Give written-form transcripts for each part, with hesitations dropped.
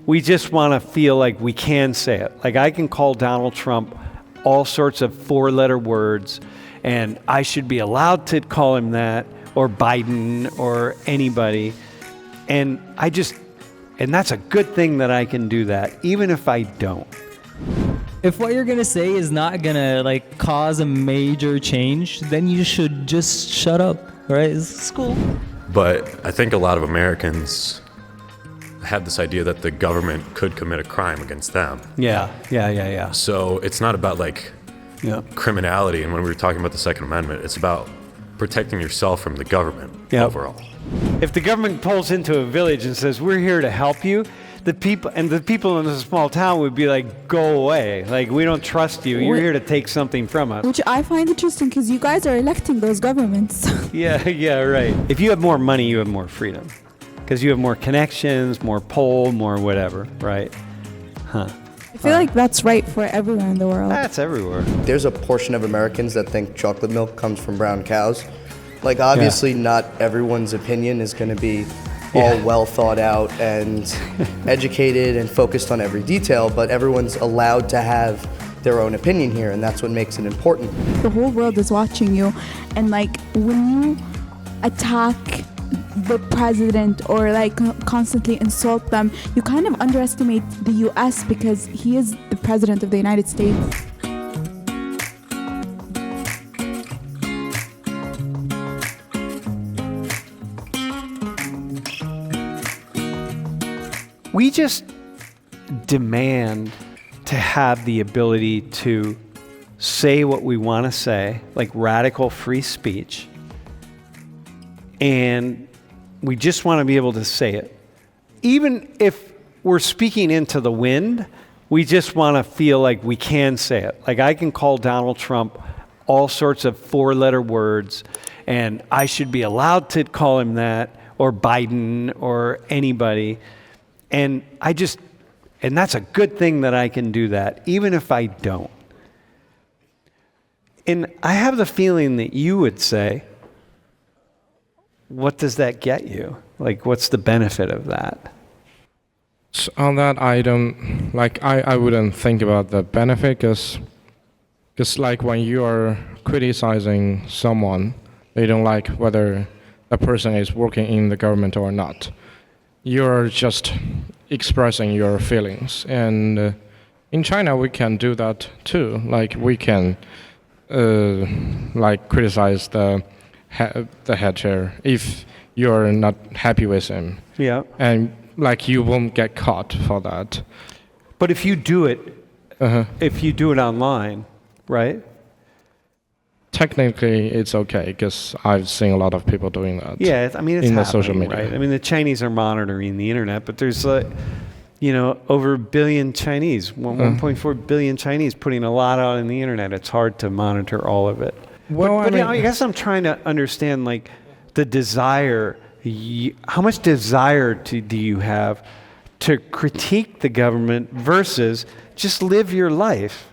we just want to feel like we can say it. Like I can call Donald Trump all sorts of four-letter words, and I should be allowed to call him that, or Biden, or anybody. And that's a good thing that I can do that, even if I don't. If what you're going to say is not going to cause a major change, then you should just shut up, right? It's cool. But I think a lot of Americans have this idea that the government could commit a crime against them. Yeah. So it's not about criminality. And when we were talking about the Second Amendment, it's about protecting yourself from the government overall. If the government pulls into a village and says, we're here to help you, the people in a small town would be like, go away. Like, we don't trust you. You're here to take something from us. Which I find interesting because you guys are electing those governments. Yeah, right. If you have more money, you have more freedom. Because you have more connections, more pull, more whatever, right? I feel like that's right for everywhere in the world. That's everywhere. There's a portion of Americans that think chocolate milk comes from brown cows. Obviously not everyone's opinion is going to be all well thought out and educated and focused on every detail, but everyone's allowed to have their own opinion here, and that's what makes it important. The whole world is watching you, and when you attack the president or constantly insult them, you kind of underestimate the US because he is the president of the United States. We just demand to have the ability to say what we want to say, like radical free speech, and we just want to be able to say it. Even if we're speaking into the wind, we just want to feel like we can say it. Like I can call Donald Trump all sorts of four-letter words, and I should be allowed to call him that, or Biden, or anybody. And that's a good thing that I can do that, even if I don't. And I have the feeling that you would say, what does that get you? What's the benefit of that? So on that, I don't, I wouldn't think about the benefit, because when you are criticizing someone, they don't like whether a person is working in the government or not. You're just expressing your feelings, and in China we can do that too. We can criticize the head chair if you're not happy with him. Yeah. And you won't get caught for that. But if you do it, if you do it online, right? Technically, it's okay, because I've seen a lot of people doing that. Yeah, it's in the social media. Right? The Chinese are monitoring the internet, but there's over a billion Chinese, 1.4 billion Chinese putting a lot out on the internet. It's hard to monitor all of it. Well, but I guess I'm trying to understand the desire. How much desire do you have to critique the government versus just live your life?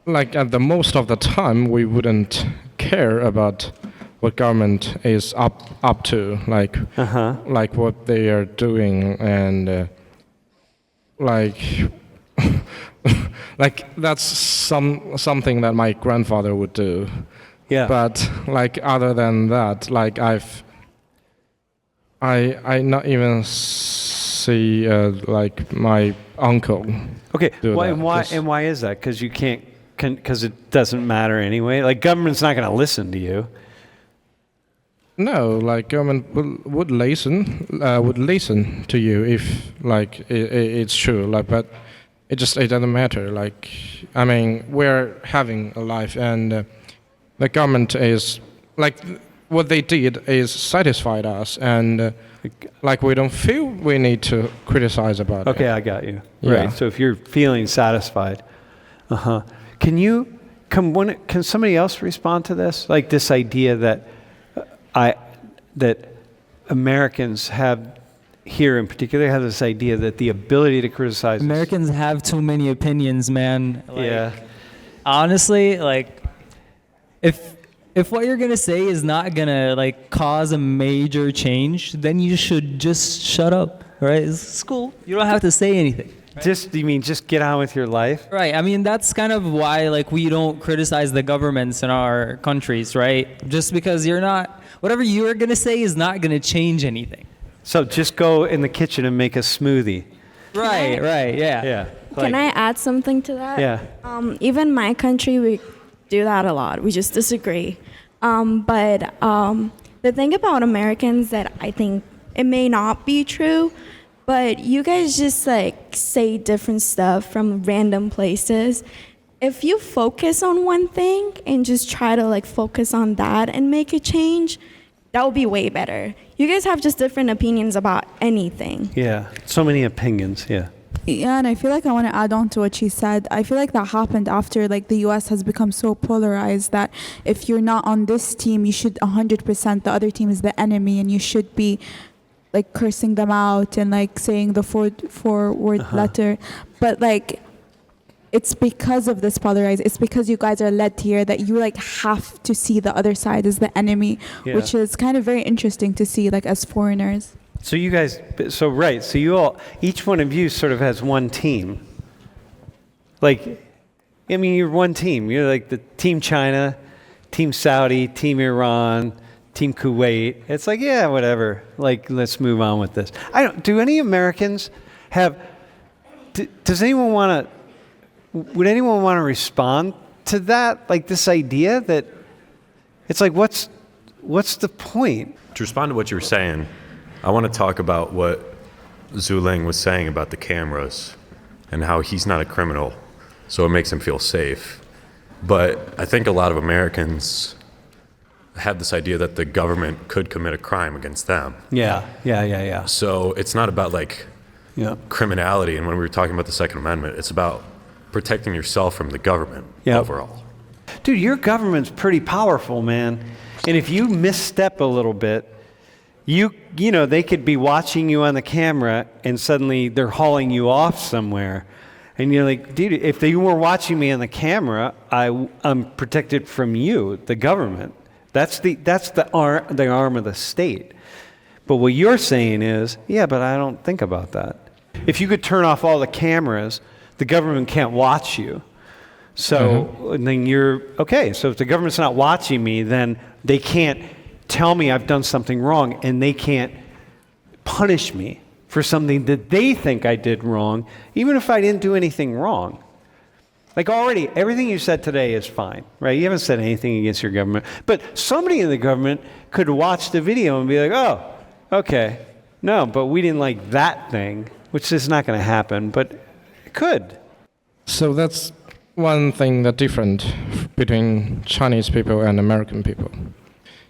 At the most of the time, we wouldn't care about what government is up to, what they are doing, and that's something that my grandfather would do. Yeah. But other than that, I not even see my uncle. Okay. Do that. And why is that? Because you can't. Because it doesn't matter anyway. Government's not going to listen to you. No, government would listen to you if it's true. But it doesn't matter. We're having a life, and the government is what they did is satisfied us, and we don't feel we need to criticize about it. Okay, I got you. Yeah. Right. So if you're feeling satisfied, Can somebody else respond to this? This idea that Americans have here in particular have this idea that the ability to criticize Americans have too many opinions, man. Yeah. Honestly, if what you're gonna say is not gonna cause a major change, then you should just shut up, right? It's school. You don't have to say anything. You mean just get on with your life? Right. I mean, that's kind of why like we don't criticize the governments in our countries, right? Just because whatever you're going to say is not going to change anything. So just go in the kitchen and make a smoothie. Right, yeah. Yeah. Can I add something to that? Yeah. Even my country, we do that a lot. We just disagree. But the thing about Americans that I think it may not be true, but you guys just like say different stuff from random places. If you focus on one thing and just try to like focus on that and make a change, that would be way better. You guys have just different opinions about anything. Yeah. So many opinions. Yeah. Yeah, and I feel like I want to add on to what she said. I feel like that happened after like the US has become so polarized that if you're not on this team, you should 100% the other team is the enemy and you should be like cursing them out and like saying the four-word letter. But like it's because of this polarized, it's because you guys are led here that you like have to see the other side as the enemy, which is kind of very interesting to see like as foreigners. So you guys, so you all, each one of you sort of has one team. Like, I mean, you're one team. You're like the Team China, Team Saudi, Team Iran, Team Kuwait. It's like, yeah, whatever. Like, let's move on with this. Do any Americans does anyone would anyone want to respond to that? Like this idea that it's like, what's the point? To respond to what you were saying, I want to talk about what Zhu Ling was saying about the cameras and how he's not a criminal, so it makes him feel safe. But I think a lot of Americans have this idea that the government could commit a crime against them. Yeah. So it's not about like criminality, and when we were talking about the Second Amendment, it's about protecting yourself from the government overall. Dude, your government's pretty powerful, man. And if you misstep a little bit, you know, they could be watching you on the camera and suddenly they're hauling you off somewhere. And you're like, dude, if they were watching me on the camera, I'm protected from you, the government. That's the arm of the state. But what you're saying is, yeah, but I don't think about that. If you could turn off all the cameras, the government can't watch you. So then you're, okay, so if the government's not watching me, then they can't tell me I've done something wrong, and they can't punish me for something that they think I did wrong, even if I didn't do anything wrong. Like already, everything you said today is fine, right? You haven't said anything against your government. But somebody in the government could watch the video and be like, oh, okay, no, but we didn't like that thing, which is not going to happen, but it could. So that's one thing that's different between Chinese people and American people.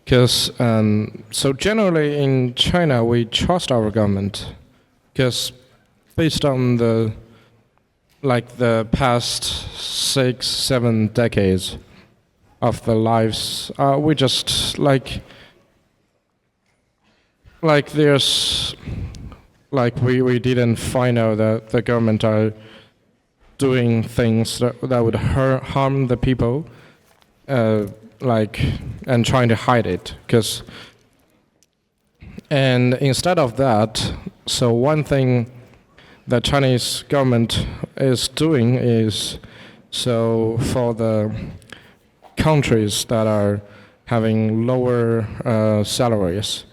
Because so generally in China, we trust our government because based on the past 6-7 decades of the lives, we just like there's we didn't find out that the government are doing things that would harm the people, and trying to hide it, and instead of that, so one thing the Chinese government is doing is, so for the countries that are having lower salaries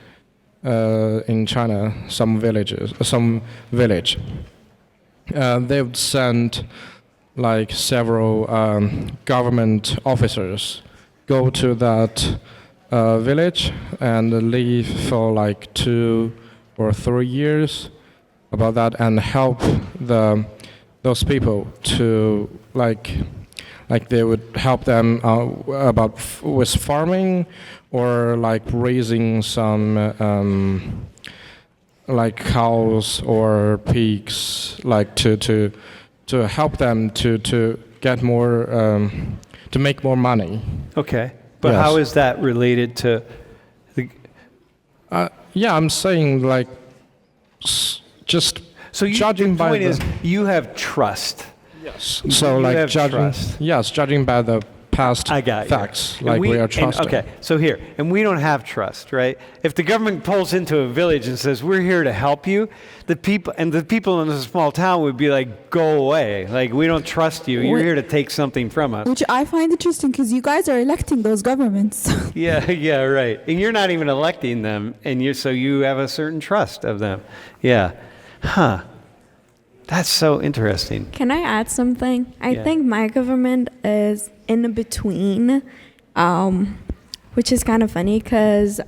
in China, some village, they would send like several government officers go to that village and live for like 2 or 3 years about that and help those people to like they would help them with farming or like raising some like cows or pigs, like to help them to get more to make more money. Okay, but Yes. how is that related to the? Yeah, I'm saying like just So judging the by point the is, you have trust. yes. So you like have judging trust. yes, judging by the test I got you. facts, And like we are trusting. Okay, so here, and we don't have trust, right? If the government pulls into a village and says, we're here to help you, the people in this small town would be like, go away. Like, we don't trust you. You're here to take something from us. Which I find interesting because you guys are electing those governments. Yeah, right. And you're not even electing them, and so you have a certain trust of them. Yeah. Huh. That's so interesting. Can I add something? I Yeah. think my government is in between, which is kind of funny because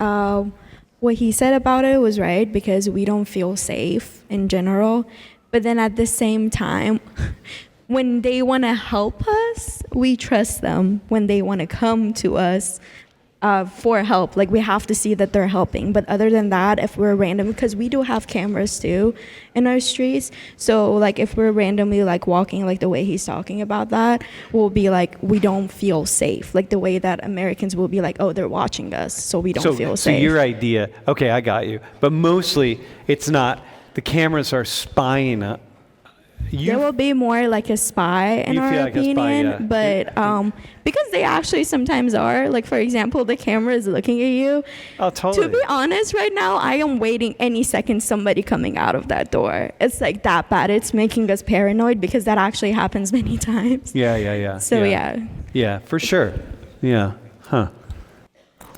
what he said about it was right because we don't feel safe in general. But then at the same time, when they want to help us, we trust them. When they want to come to us for help, like we have to see that they're helping. But other than that, if we're random, because we do have cameras too in our streets, so like if we're randomly like walking like the way he's talking about that, we'll be like, we don't feel safe, like the way that Americans will be like, oh, they're watching us, so we don't feel safe. So your idea, okay, I got you. But mostly, it's not, the cameras are spying. There will be more like a spy in You our feel like a spy, opinion, yeah. but because they actually sometimes are. Like for example, the camera is looking at you. Oh, totally. To be honest, right now I am waiting any second somebody coming out of that door. It's like that bad. It's making us paranoid because that actually happens many times. Yeah. So yeah. Yeah, for sure. Yeah. Huh.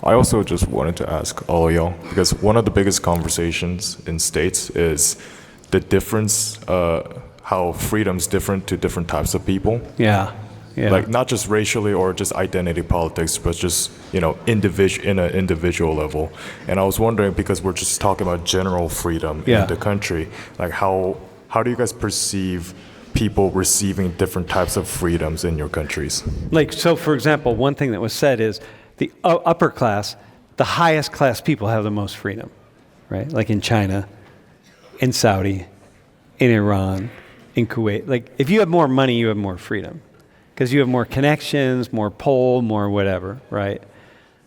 I also just wanted to ask all of y'all, because one of the biggest conversations in states is the difference, how freedom's different to different types of people. Yeah. Like not just racially or just identity politics, but just, in an individual level. And I was wondering, because we're just talking about general freedom in the country, like how do you guys perceive people receiving different types of freedoms in your countries? Like, so for example, one thing that was said is the upper class, the highest class people have the most freedom, right? Like in China, in Saudi, in Iran, in Kuwait. Like if you have more money, you have more freedom because you have more connections, more pull, more whatever, right?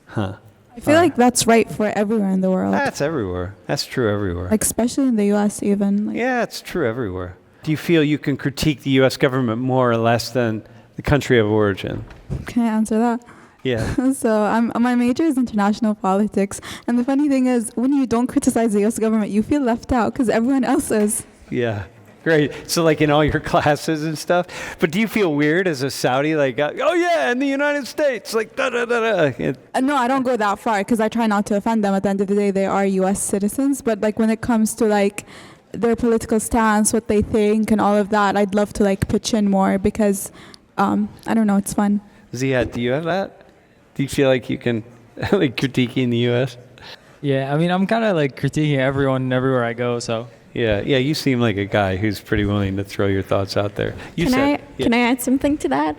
Huh. I feel like that's right for everywhere in the world. That's everywhere. That's true everywhere. Like especially in the US even. Like, Yeah, it's true everywhere. Do you feel you can critique the U.S. government more or less than the country of origin? can I answer that? Yeah. So my major is international politics. And the funny thing is, when you don't criticize the US government, you feel left out because everyone else is. Yeah. Great. So like in all your classes and stuff. But do you feel weird as a Saudi, like, oh yeah, in the United States, like da-da-da-da. No, I don't go that far because I try not to offend them. At the end of the day, they are US citizens. But like when it comes to like their political stance, what they think and all of that, I'd love to like pitch in more because, I don't know, it's fun. Ziad, do you have that? Do you feel like you can like critiquing the U.S.? Yeah, I mean, I'm kind of like critiquing everyone everywhere I go, so. Yeah, you seem like a guy who's pretty willing to throw your thoughts out there. Can I add something to that?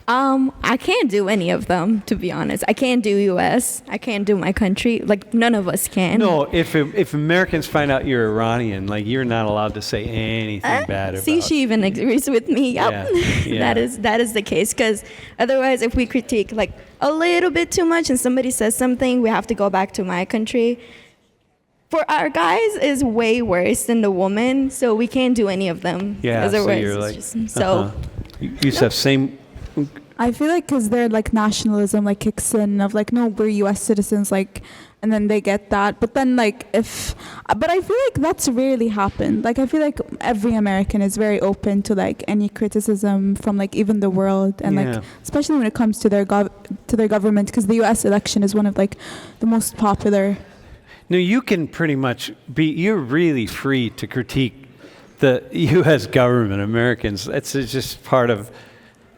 I can't do any of them, to be honest. I can't do U.S. I can't do my country. Like none of us can. No, if Americans find out you're Iranian, like you're not allowed to say anything bad about. See, she even agrees with me. Yep, Yeah. that is the case. Because otherwise, if we critique like a little bit too much and somebody says something, we have to go back to my country. For our guys is way worse than the woman, so we can't do any of them. Yeah, so Otherwise, you're it's like, just, you have same. I feel like because their like nationalism like kicks in of like, no, we're U.S. citizens, like, and then they get that. But then like but I feel like that's rarely happened. Like I feel like every American is very open to like any criticism from like even the world and like especially when it comes to their government, because the U.S. election is one of like the most popular. No, you can pretty much you're really free to critique the U.S. government, Americans. It's just part of,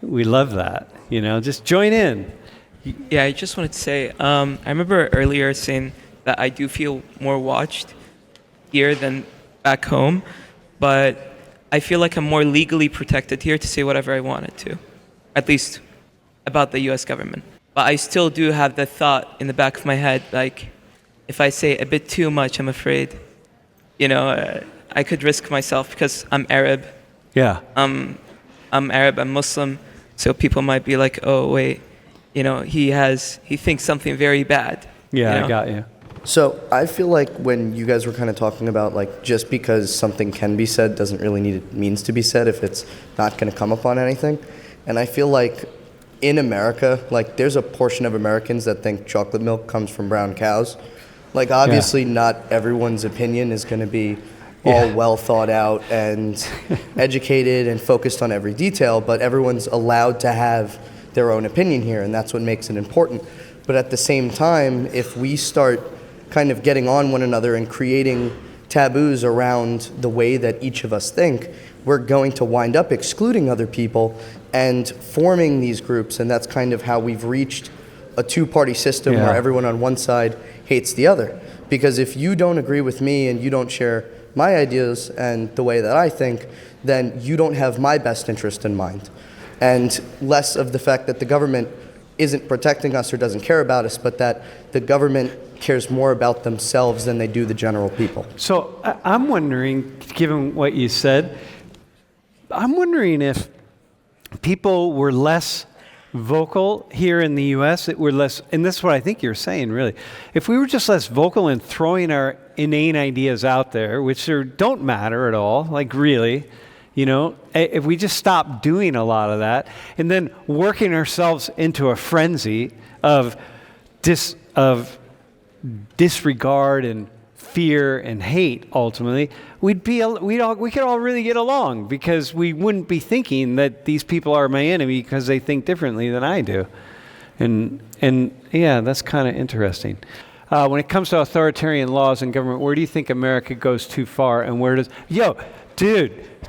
we love that, just join in. Yeah, I just wanted to say, I remember earlier saying that I do feel more watched here than back home, but I feel like I'm more legally protected here to say whatever I wanted to, at least about the U.S. government. But I still do have the thought in the back of my head, like, if I say a bit too much, I'm afraid, I could risk myself because I'm Arab. Yeah. I'm Arab, I'm Muslim, so people might be like, oh, wait, he thinks something very bad. Yeah, I got you. So I feel like when you guys were kind of talking about like just because something can be said doesn't really means to be said if it's not going to come upon anything. And I feel like in America, like there's a portion of Americans that think chocolate milk comes from brown cows. Like obviously not everyone's opinion is going to be all well thought out and educated and focused on every detail, but everyone's allowed to have their own opinion here, and that's what makes it important. But at the same time, if we start kind of getting on one another and creating taboos around the way that each of us think, we're going to wind up excluding other people and forming these groups, and that's kind of how we've reached a two-party system where everyone on one side hates the other. Because if you don't agree with me and you don't share my ideas and the way that I think, then you don't have my best interest in mind. And less of the fact that the government isn't protecting us or doesn't care about us, but that the government cares more about themselves than they do the general people. So I'm wondering, given what you said, I'm wondering if people were less vocal here in the U.S., it were less, and this is what I think you're saying, really. If we were just less vocal in throwing our inane ideas out there, which don't matter at all, like really, you know, if we just stop doing a lot of that, and then working ourselves into a frenzy of disregard and fear and hate, ultimately, we could all really get along, because we wouldn't be thinking that these people are my enemy because they think differently than I do. And yeah, that's kind of interesting. When it comes to authoritarian laws and government, where do you think America goes too far, and where does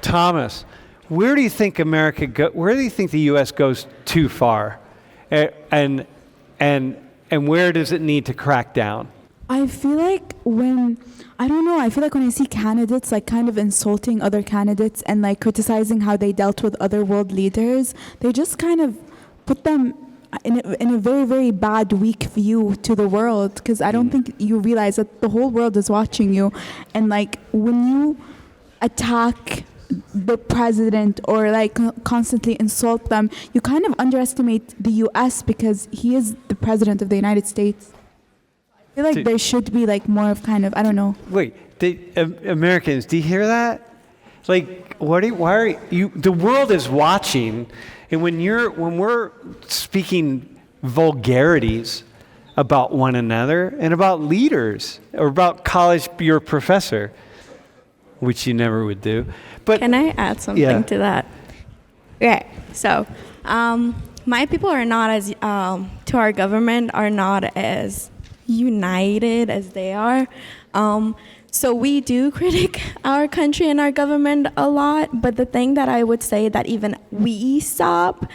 Thomas, where do you think where do you think the U.S. goes too far, and where does it need to crack down? I feel like when I see candidates like kind of insulting other candidates and like criticizing how they dealt with other world leaders, they just kind of put them in a very, very bad, weak view to the world, because I don't think you realize that the whole world is watching you. And like when you attack the president or like constantly insult them, you kind of underestimate the U.S. because he is the president of the United States. I feel like there should be like more of kind of, I don't know. Wait, Americans, do you hear that? Like, why are you? The world is watching, and when we're speaking vulgarities about one another and about leaders or about your professor, which you never would do. But can I add something to that? Okay, so my people are not as to our government are not as united as they are. So we do critique our country and our government a lot, but the thing that I would say that even we stop,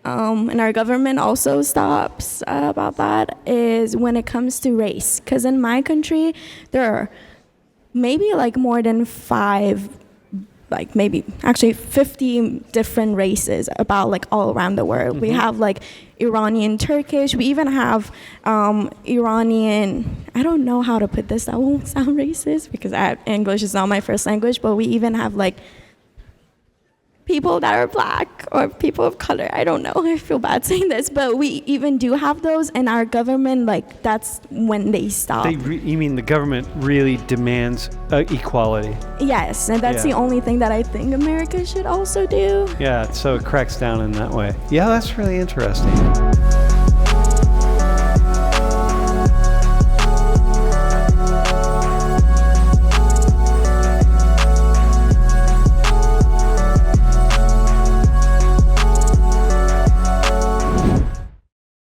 and our government also stops about that, is when it comes to race. Because in my country, there are maybe like more than 50 different races about like all around the world. We have like Iranian, Turkish. We even have Iranian, I don't know how to put this, that won't sound racist because English is not my first language, but we even have like people that are black or people of color. I don't know, I feel bad saying this, but we even do have those, and our government, like, that's when they stop. You mean the government really demands equality? Yes, and that's the only thing that I think America should also do. Yeah, so it cracks down in that way. Yeah, that's really interesting.